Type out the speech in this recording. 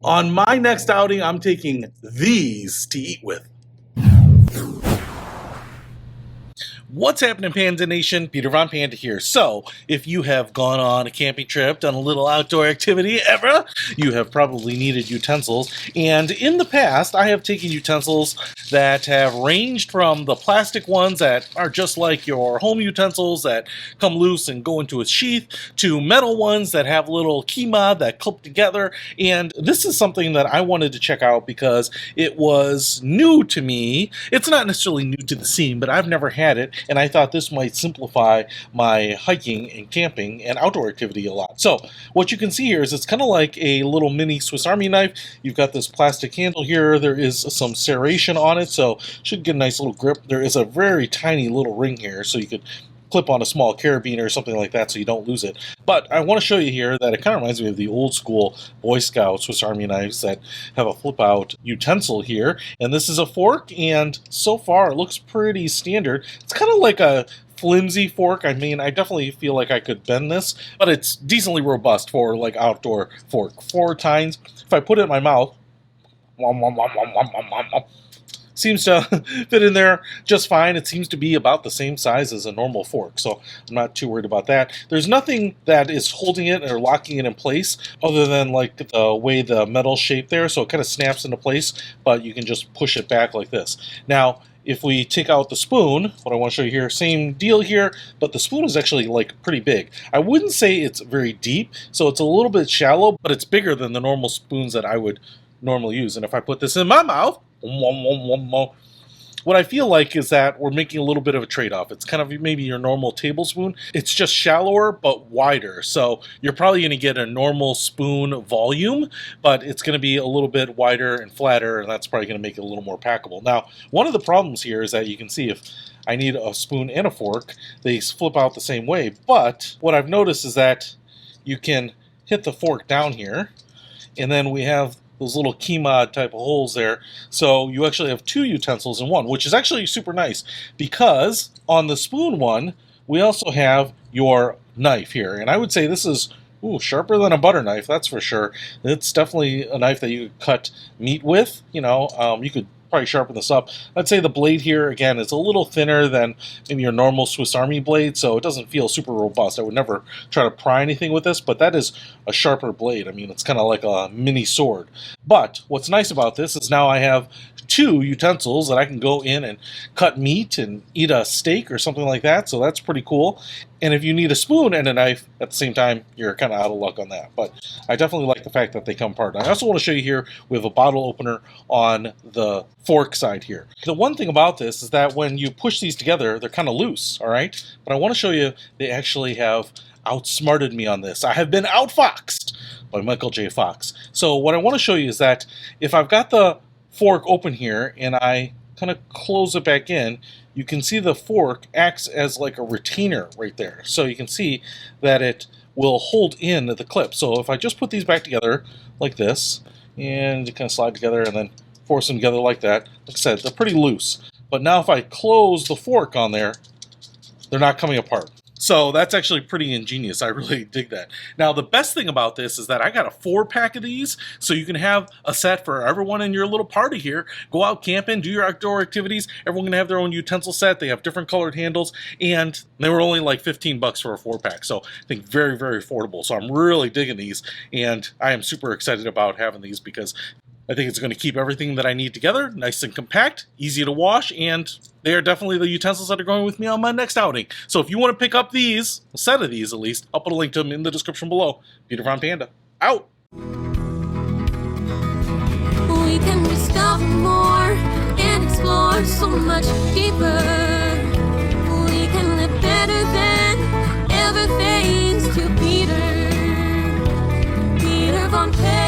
On my next outing, I'm taking these to eat with. What's happening, Panda Nation? Peter Von Panda here. So, if you have gone on a camping trip, done a little outdoor activity ever, you have probably needed utensils. And in the past, I have taken utensils that have ranged from the plastic ones that are just like your home utensils that come loose and go into a sheath, to metal ones that have little kima that clip together. And this is something that I wanted to check out because it was new to me. It's not necessarily new to the scene, but I've never had it. And I thought this might simplify my hiking and camping and outdoor activity a lot. So what you can see here is it's kind of like a little mini Swiss Army knife. You've got this plastic handle here. There is some serration on it, so should get a nice little grip. There is a very tiny little ring here, so you could clip on a small carabiner or something like that so you don't lose it. But I want to show you here that it kind of reminds me of the old school Boy Scout Swiss Army knives that have a flip out utensil here. And this is a fork, and so far it looks pretty standard. It's kind of like a flimsy fork. I mean, I definitely feel like I could bend this, but it's decently robust for like outdoor fork. 4 times, if I put it in my mouth, seems to fit in there just fine. It seems to be about the same size as a normal fork, so I'm not too worried about that. There's nothing that is holding it or locking it in place other than like the way the metal's shaped there, so it kind of snaps into place, but you can just push it back like this. Now, if we take out the spoon, what I want to show you here, same deal here, but the spoon is actually like pretty big. I wouldn't say it's very deep, so it's a little bit shallow, but it's bigger than the normal spoons that I would normally use. And if I put this in my mouth, what I feel like is that we're making a little bit of a trade-off. It's kind of maybe your normal tablespoon. It's just shallower but wider. So you're probably going to get a normal spoon volume, but it's going to be a little bit wider and flatter, and that's probably going to make it a little more packable. Now, one of the problems here is that you can see if I need a spoon and a fork, they flip out the same way. But what I've noticed is that you can hit the fork down here, and then we have those little kima type of holes there. So you actually have 2 utensils in one, which is actually super nice because on the spoon one, we also have your knife here. And I would say this is sharper than a butter knife, that's for sure. It's definitely a knife that you could cut meat with. You could probably sharpen this up. I'd say the blade here, again, is a little thinner than maybe your normal Swiss Army blade, so it doesn't feel super robust. I would never try to pry anything with this, but that is a sharper blade. I mean, it's kind of like a mini sword. But what's nice about this is now I have 2 utensils that I can go in and cut meat and eat a steak or something like that, so that's pretty cool. And if you need a spoon and a knife at the same time, you're kind of out of luck on that. But I definitely like the fact that they come apart. I also want to show you here, we have a bottle opener on the fork side here. The one thing about this is that when you push these together, they're kind of loose, all right? But I want to show you they actually have outsmarted me on this. I have been outfoxed by Michael J. Fox. So what I want to show you is that if I've got the fork open here and I kind of close it back in, you can see the fork acts as like a retainer right there. So you can see that it will hold in the clip. So if I just put these back together like this, and you kind of slide together and then force them together like that, like I said, they're pretty loose. But now if I close the fork on there, they're not coming apart. So that's actually pretty ingenious. I really dig that. Now, the best thing about this is that I got a 4-pack of these, so you can have a set for everyone in your little party here. Go out camping, do your outdoor activities. Everyone can have their own utensil set. They have different colored handles, and they were only like 15 bucks for a 4-pack. So I think very, very affordable. So I'm really digging these, and I am super excited about having these because I think it's going to keep everything that I need together, nice and compact, easy to wash, and they are definitely the utensils that are going with me on my next outing. So if you want to pick up these, a set of these at least, I'll put a link to them in the description below. Peter Von Panda, out! We can discover more and explore so much deeper. We can live better than ever thanks to Peter Von Panda.